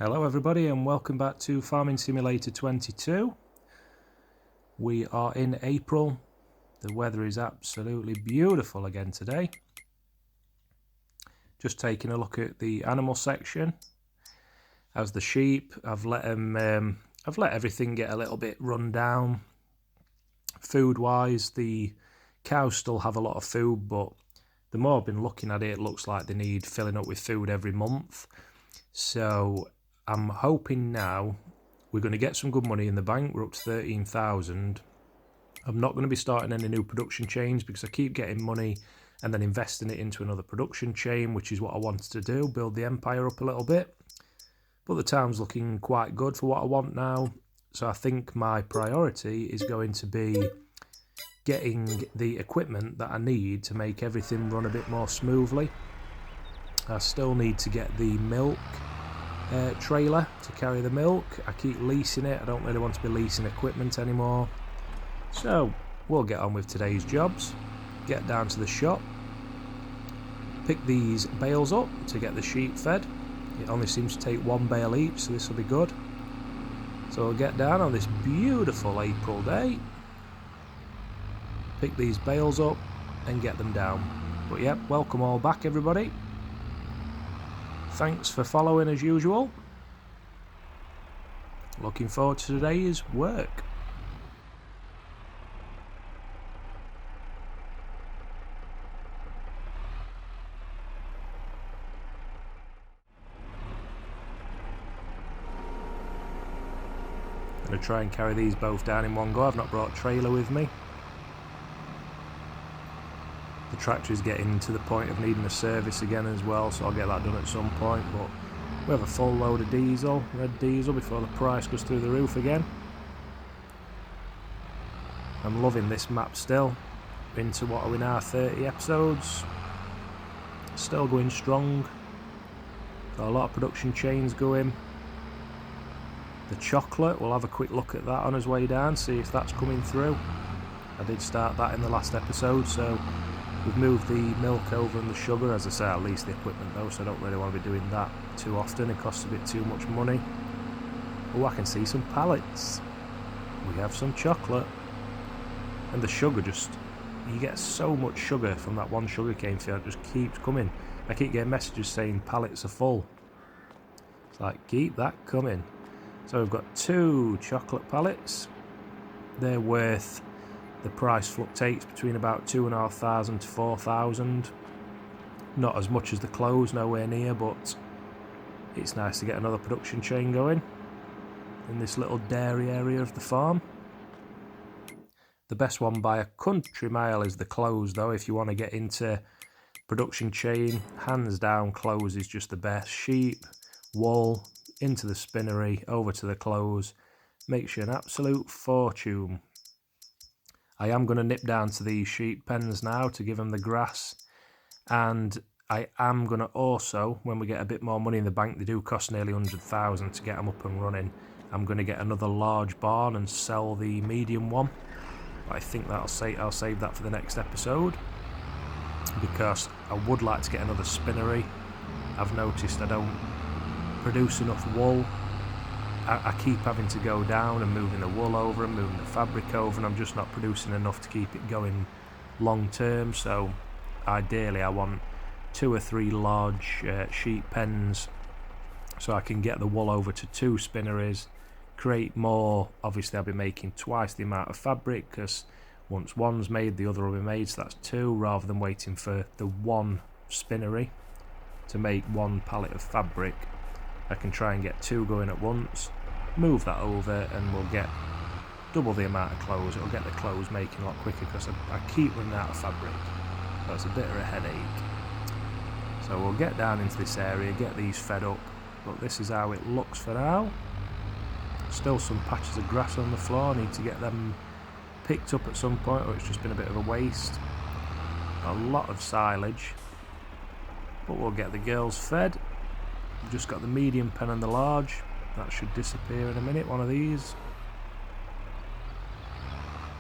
Hello everybody and welcome back to Farming Simulator 22. We are in April. The weather is absolutely beautiful again today. Just taking a look at the animal section. As the sheep, I've let everything get a little bit run down. Food wise, the cows still have a lot of food, but the more I've been looking at it, it looks like they need filling up with food every month. So I'm hoping now we're going to get some good money in the bank. We're up to 13,000. I'm not going to be starting any new production chains because I keep getting money and then investing it into another production chain, which is what I wanted to do, build the empire up a little bit. But the town's looking quite good for what I want now. So I think my priority is going to be getting the equipment that I need to make everything run a bit more smoothly. I still need to get the milk trailer to carry the milk. I keep leasing it. I don't really want to be leasing equipment anymore. So we'll get on with today's jobs. Get down to the shop. Pick these bales up to get the sheep fed. It only seems to take one bale each, so this will be good. So we'll get down on this beautiful April day. Pick these bales up and get them down. But yep, welcome all back everybody. Thanks for following as usual. Looking forward to today's work. I'm going to try and carry these both down in one go. I've not brought a trailer with me. The tractor is getting to the point of needing a service again as well, so I'll get that done at some point. But we have a full load of diesel, red diesel, before the price goes through the roof again. I'm loving this map still. Into what are we now, 30 episodes. Still going strong. Got a lot of production chains going. The chocolate, we'll have a quick look at that on his way down, see if that's coming through. I did start that in the last episode, so we've moved the milk over and the sugar. As I say, I'll lease the equipment though, so I don't really want to be doing that too often. It costs a bit too much money. Oh, I can see some pallets. We have some chocolate. And the sugar just, you get so much sugar from that one sugarcane field, it just keeps coming. I keep getting messages saying pallets are full. It's like, keep that coming. So we've got 2 chocolate pallets. They're worth, the price fluctuates between about 2,500 to 4,000. Not as much as the clothes, nowhere near, but it's nice to get another production chain going in this little dairy area of the farm. The best one by a country mile is the clothes though. If you want to get into production chain, hands down clothes is just the best. Sheep, wool, into the spinnery, over to the clothes, makes you an absolute fortune. I am going to nip down to these sheep pens now to give them the grass, and I am going to also, when we get a bit more money in the bank, they do cost nearly 100,000 to get them up and running. I'm going to get another large barn and sell the medium one. But I think I'll save that for the next episode, because I would like to get another spinnery. I've noticed I don't produce enough wool. I keep having to go down and moving the wool over and moving the fabric over, and I'm just not producing enough to keep it going long term. So ideally I want 2 or 3 large sheep pens so I can get the wool over to 2 spinneries, create more. Obviously I'll be making twice the amount of fabric, because once one's made the other will be made, so that's 2, rather than waiting for the 1 spinnery to make 1 pallet of fabric. I can try and get 2 going at once, move that over, and we'll get double the amount of clothes. It'll get the clothes making a lot quicker, because I keep running out of fabric, so it's a bit of a headache. So we'll get down into this area, get these fed up, but this is how it looks for now. Still some patches of grass on the floor, I need to get them picked up at some point, or it's just been a bit of a waste. A lot of silage, but we'll get the girls fed. We've just got the medium pen and the large. That should disappear in a minute, one of these.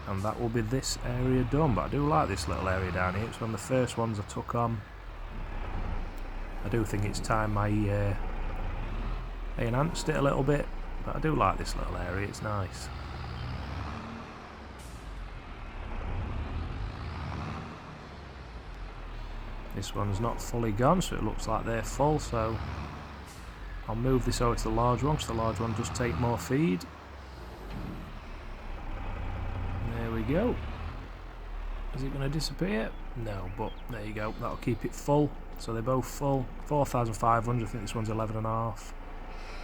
And that will be this area done. But I do like this little area down here. It's one of the first ones I took on. I do think it's time I They enhanced it a little bit, but I do like this little area, it's nice. This one's not fully gone, so it looks like they're full, so I'll move this over to the large one, because the large one does take more feed. There we go. Is it going to disappear? No, but there you go, that'll keep it full. So they're both full. 4,500, I think this one's 11.5.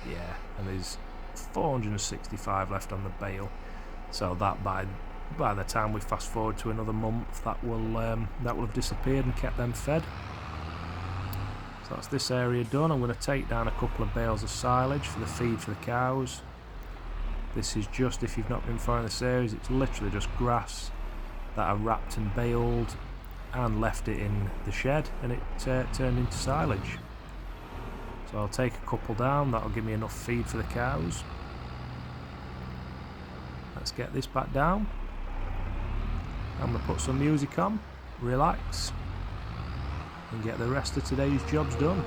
Yeah, and there's 465 left on the bale. So that by the time we fast forward to another month, that will have disappeared and kept them fed. So that's this area done. I'm going to take down a couple of bales of silage for the feed for the cows. This is just, if you've not been following the series, it's literally just grass that I wrapped and baled and left it in the shed, and it turned into silage. So I'll take a couple down, that'll give me enough feed for the cows. Let's get this back down. I'm going to put some music on, relax, and get the rest of today's jobs done.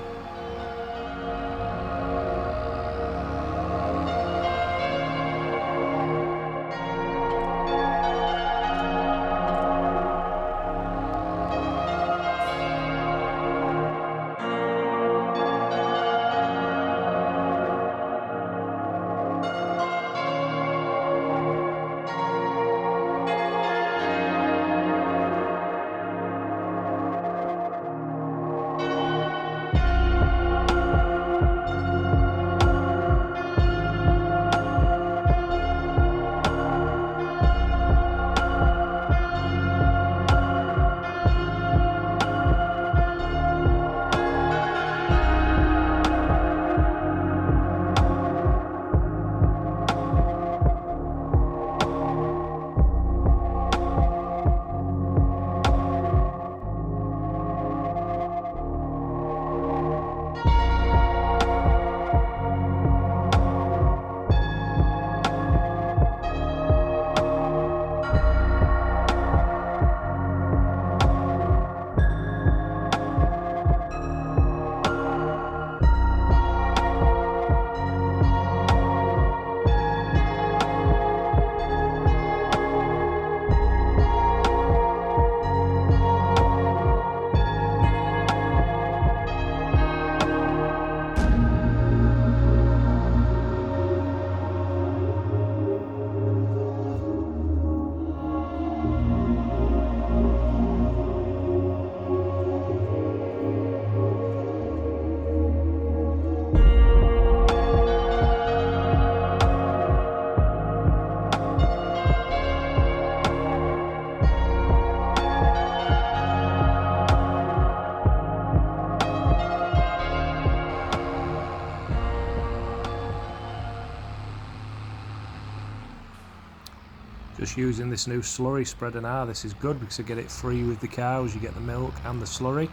Just using this new slurry spreader now. This is good because I get it free with the cows. You get the milk and the slurry.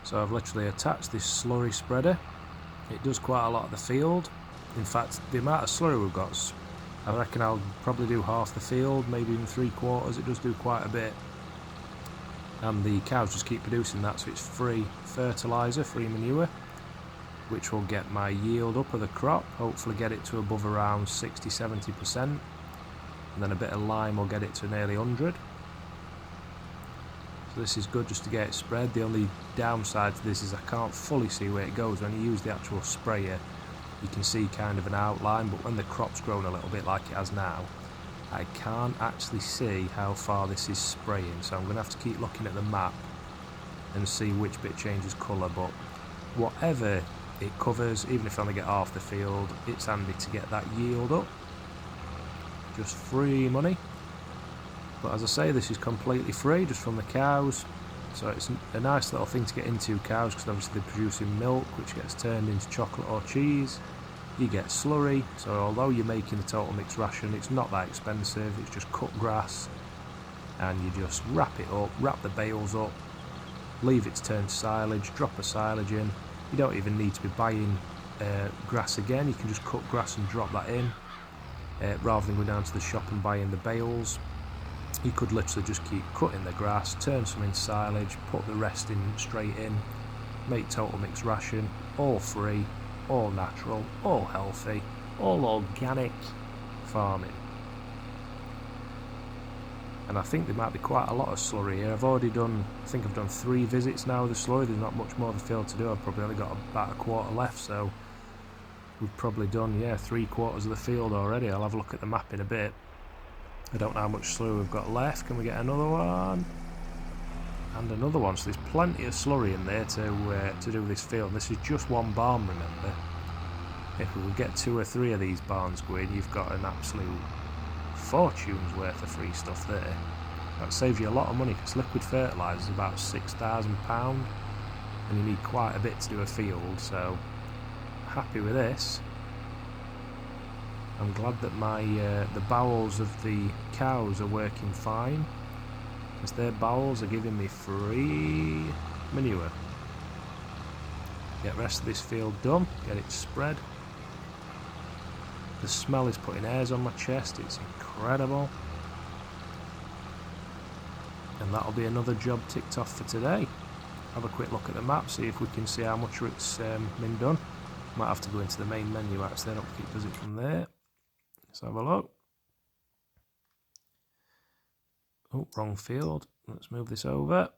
So I've literally attached this slurry spreader. It does quite a lot of the field. In fact, the amount of slurry we've got, I reckon I'll probably do half the field, maybe even 3/4. It does do quite a bit. And the cows just keep producing that, so it's free fertiliser, free manure, which will get my yield up of the crop, hopefully get it to above around 60-70%, and then a bit of lime will get it to nearly 100. So this is good just to get it spread. The only downside to this is I can't fully see where it goes. When you use the actual sprayer, you can see kind of an outline, but when the crop's grown a little bit like it has now, I can't actually see how far this is spraying, so I'm going to have to keep looking at the map and see which bit changes colour. But whatever it covers, even if I only get half the field, it's handy to get that yield up. Just free money. But as I say, this is completely free, just from the cows, so it's a nice little thing to get into, cows, because obviously they're producing milk which gets turned into chocolate or cheese. You get slurry, so although you're making the total mixed ration, it's not that expensive. It's just cut grass, and you just wrap it up, wrap the bales up, leave it to turn to silage, drop a silage in. You don't even need to be buying grass again. You can just cut grass and drop that in, rather than going down to the shop and buying the bales. You could literally just keep cutting the grass, turn some into silage, put the rest in straight in, make total mixed ration, all free. all natural, all healthy, all organic farming. And I think there might be quite a lot of slurry here. I think I've done 3 visits now of the slurry. There's not much more of the field to do. I've probably only got about a quarter left, so we've probably done, yeah, 3/4 of the field already. I'll have a look at the map in a bit. I don't know how much slurry we've got left. Can we get another one? And another one. So there's plenty of slurry in there to do this field. This is just one barn, remember. If we could get 2 or 3 of these barns going, you've got an absolute fortune's worth of free stuff there. That saves you a lot of money, because liquid fertiliser is about £6,000, and you need quite a bit to do a field, so happy with this. I'm glad that my the bowels of the cows are working fine, because their bowels are giving me free manure. Get the rest of this field done, get it spread. The smell is putting hairs on my chest, it's incredible. And that'll be another job ticked off for today. Have a quick look at the map, see if we can see how much it's been done. Might have to go into the main menu actually, I don't think it does it from there. Let's have a look. Oh, wrong field. Let's move this over.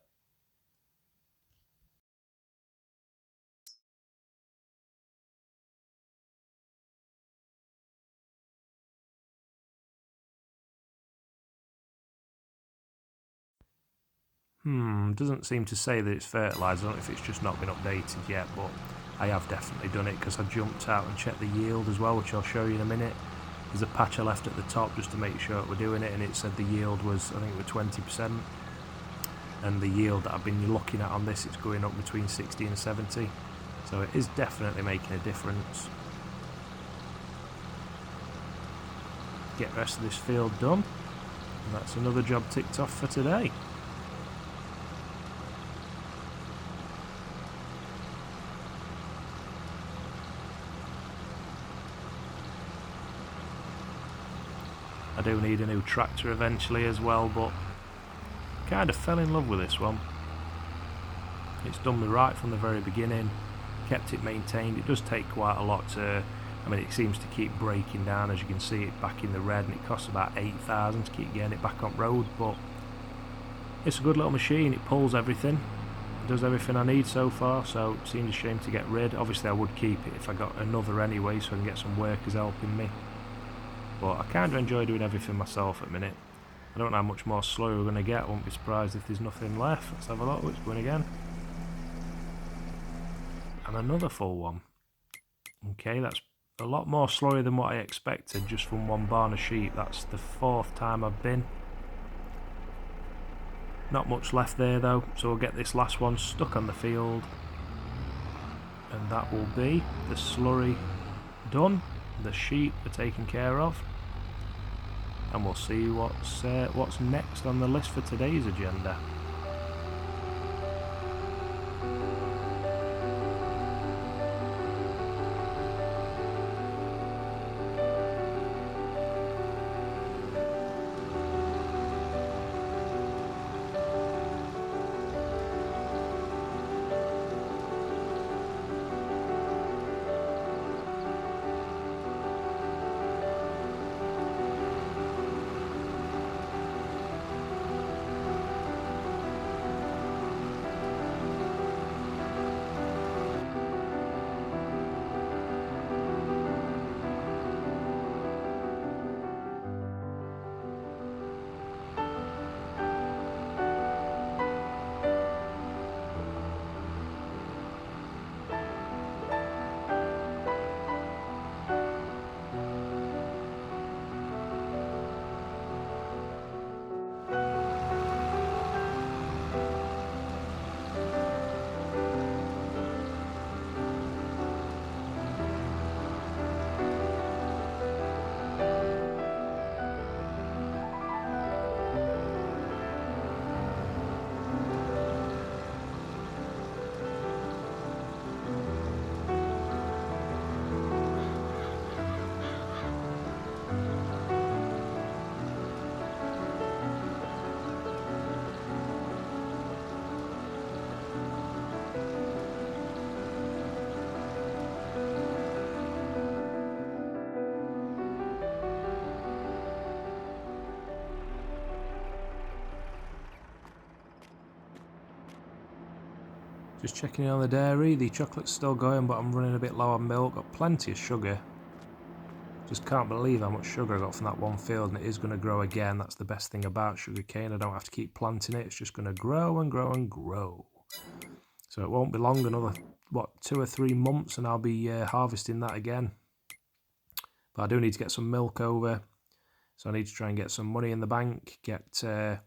Doesn't seem to say that it's fertilised. I don't know if it's just not been updated yet, but I have definitely done it, because I jumped out and checked the yield as well, which I'll show you in a minute. There's a patch I left at the top just to make sure that we're doing it, and it said the yield was, I think it was 20%. And the yield that I've been looking at on this, it's going up between 60 and 70. So it is definitely making a difference. Get the rest of this field done. And that's another job ticked off for today. I do need a new tractor eventually as well, but kind of fell in love with this one. It's done me right from the very beginning, kept it maintained. It does take quite a lot to, I mean, it seems to keep breaking down, as you can see it back in the red, and it costs about 8,000 to keep getting it back on road, but it's a good little machine. It pulls everything, it does everything I need so far, so it seems a shame to get rid. Obviously I would keep it if I got another anyway, so I can get some workers helping me. But I kind of enjoy doing everything myself at the minute. I don't know how much more slurry we're going to get. I won't be surprised if there's nothing left. Let's have a look. It's going again. And another full one. Okay, that's a lot more slurry than what I expected just from one barn of sheep. That's the 4th time I've been. Not much left there though, so we'll get this last one stuck on the field. And that will be the slurry done. The sheep are taken care of, and we'll see what's next on the list for today's agenda. Just checking in on the dairy. The chocolate's still going, but I'm running a bit low on milk. Got plenty of sugar. Just can't believe how much sugar I got from that one field, and it is going to grow again. That's the best thing about sugarcane. I don't have to keep planting it. It's just going to grow and grow and grow. So it won't be long, another, what, 2 or 3 months, and I'll be harvesting that again. But I do need to get some milk over. So I need to try and get some money in the bank, get the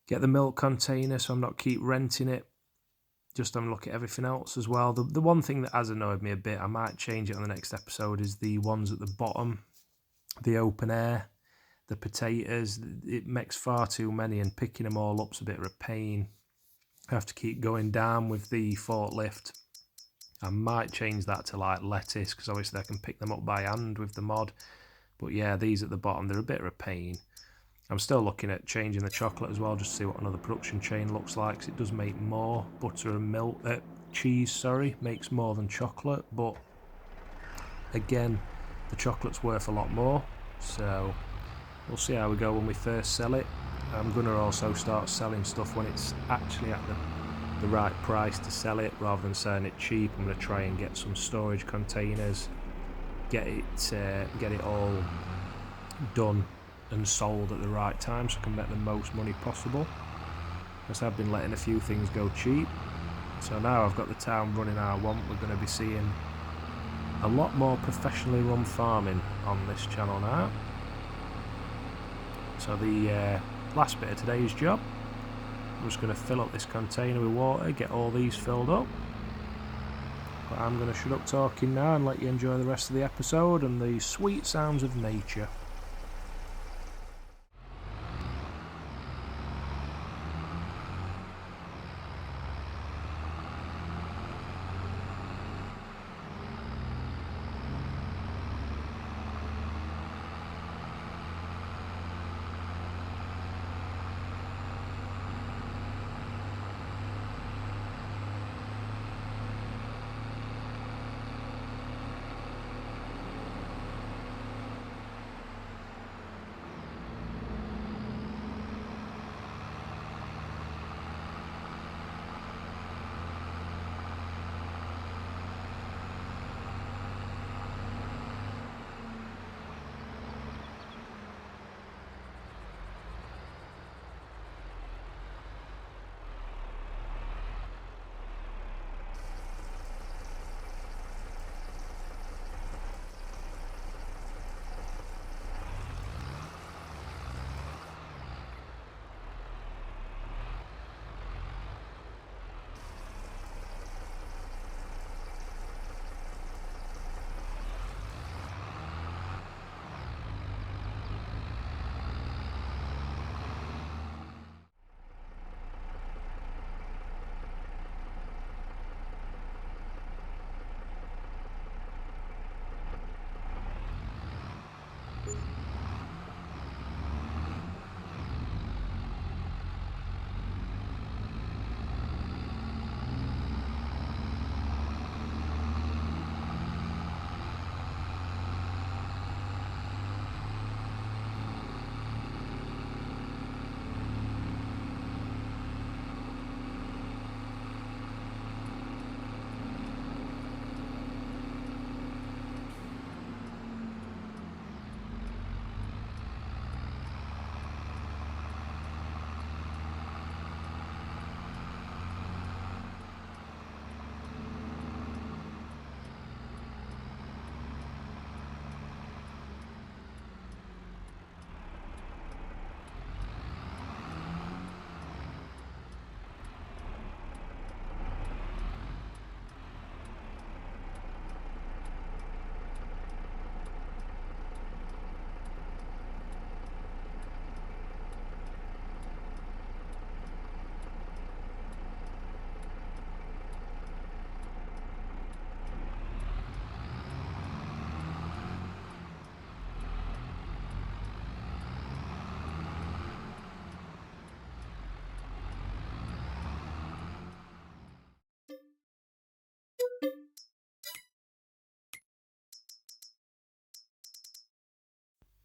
milk container so I'm not keep renting it. Just have a look at everything else as well. The one thing that has annoyed me a bit, I might change it on the next episode, is the ones at the bottom, the open air, the potatoes. It makes far too many, and picking them all up's a bit of a pain. I have to keep going down with the forklift. I might change that to like lettuce, because obviously I can pick them up by hand with the mod. But yeah, these at the bottom, they're a bit of a pain. I'm still looking at changing the chocolate as well, just to see what another production chain looks like, because it does make more. Butter and milk, cheese, sorry, makes more than chocolate, but again, the chocolate's worth a lot more, so we'll see how we go when we first sell it. I'm going to also start selling stuff when it's actually at the right price to sell it, rather than selling it cheap. I'm going to try and get some storage containers, get it all done and sold at the right time so I can make the most money possible, because I've been letting a few things go cheap. So now I've got the town running how I want. We're going to be seeing a lot more professionally run farming on this channel now. So the last bit of today's job, I'm just going to fill up this container with water, get all these filled up. But I'm going to shut up talking now and let you enjoy the rest of the episode and the sweet sounds of nature.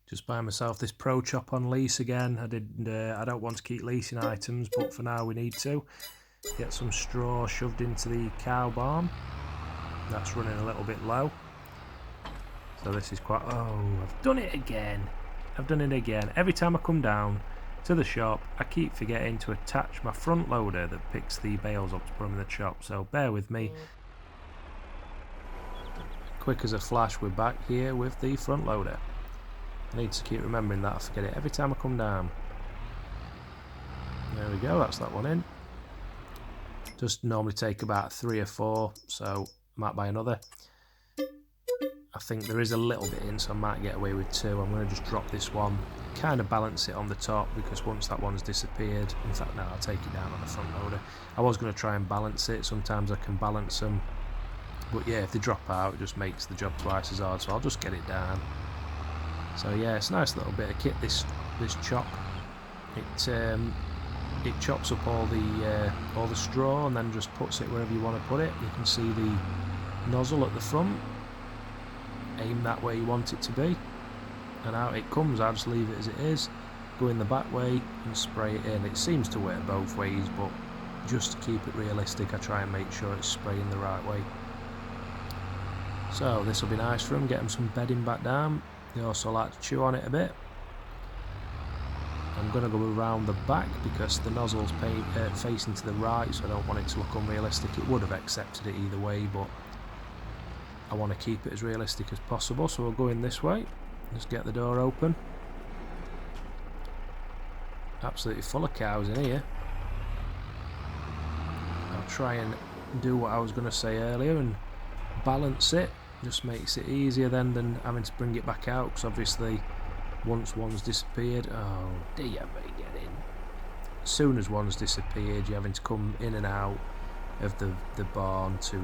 Just buying myself this Pro Chop on lease again. I don't want to keep leasing items, but for now we need to. Get some straw shoved into the cow barn. That's running a little bit low. So this is quite... Oh, I've done it again. I've done it again. Every time I come down to the shop, I keep forgetting to attach my front loader that picks the bales up to put them in the shop. So bear with me. Quick as a flash, we're back here with the front loader. I need to keep remembering that. I forget it every time I come down. There we go, that's that one in. Just normally take about 3 or 4, so I might buy another. I think there is a little bit in, so I might get away with 2. I'm going to just drop this one, kind of balance it on the top, because once that one's disappeared, in fact no, I'll take it down on the front loader. I was going to try and balance it. Sometimes I can balance them, but yeah, if they drop out it just makes the job twice as hard, so I'll just get it down. So yeah, it's a nice little bit of kit, this chop. It chops up all the straw and then just puts it wherever you want to put it. You can see the nozzle at the front. Aim that way you want it to be, and out it comes. I just leave it as it is, go in the back way and spray it in. It seems to work both ways, but just to keep it realistic I try and make sure it's spraying the right way. So this will be nice for them, get them some bedding back down. They also like to chew on it a bit. I'm going to go around the back because the nozzle's facing to the right, so I don't want it to look unrealistic. It would have accepted it either way, but I want to keep it as realistic as possible, so we'll go in this way. Just get the door open. Absolutely full of cows in here. I'll try and do what I was going to say earlier and balance it. Just makes it easier then than having to bring it back out, because obviously once one's disappeared, oh dear me, get in. As soon as one's disappeared, you're having to come in and out of the barn to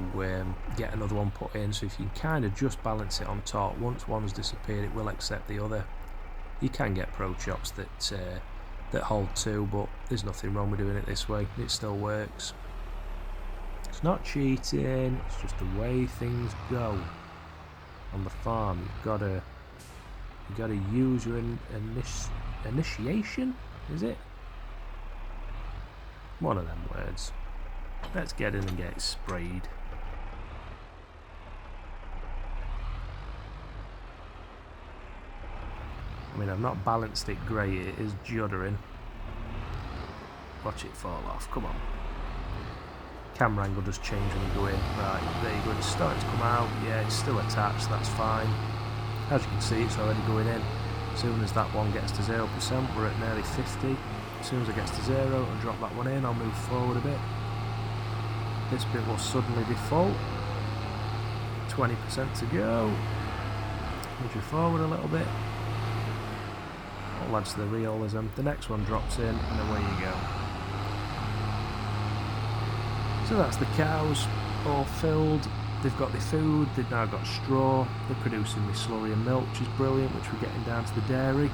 get another one put in. So if you can kind of just balance it on top, once one's disappeared it will accept the other. You can get pro chops that hold 2, but there's nothing wrong with doing it this way. It still works. It's not cheating, it's just the way things go on the farm. You've got to use your initiation, is it? One of them words. Let's get in and get it sprayed. I mean, I've not balanced it great, it is juddering. Watch it fall off, come on. Camera angle does change when you go in. Right, there you go, it's starting to come out. Yeah, it's still attached, that's fine. As you can see, it's already going in. As soon as that one gets to 0%, we're at nearly 50. As soon as it gets to 0, I'll drop that one in, I'll move forward a bit. This bit will suddenly be full. 20% to go. Move you forward a little bit. That adds to the realism. The next one drops in, and away you go. So that's the cows, all filled. They've got their food, they've now got straw, they're producing the slurry and milk, which is brilliant, which we're getting down to the dairy.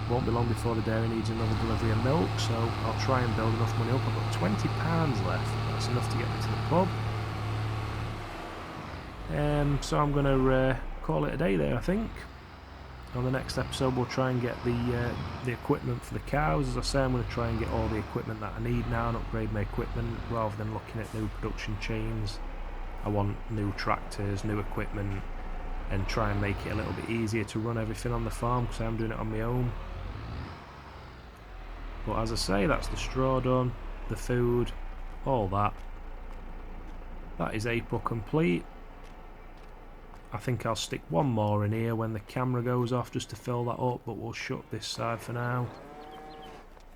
Won't be long before the dairy needs another delivery of milk, so I'll try and build enough money up. I've got £20 left, that's enough to get me to the pub. So I'm going to call it a day there, I think. On the next episode we'll try and get the equipment for the cows. As I say, I'm going to try and get all the equipment that I need now and upgrade my equipment rather than looking at new production chains. I want new tractors, new equipment, and try and make it a little bit easier to run everything on the farm because I'm doing it on my own. But as I say, that's the straw done, the food, all that. That is April complete. I think I'll stick one more in here when the camera goes off just to fill that up, but we'll shut this side for now.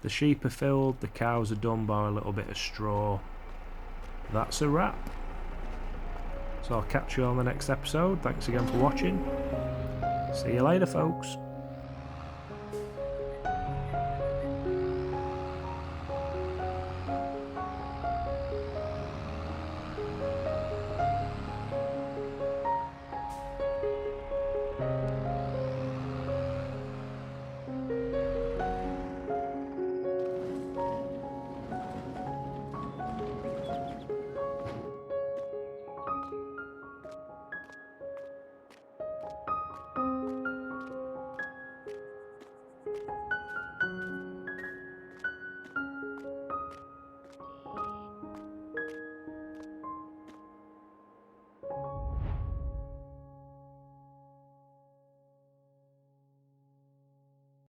The sheep are filled, the cows are done by a little bit of straw. That's a wrap. So I'll catch you on the next episode. Thanks again for watching. See you later, folks.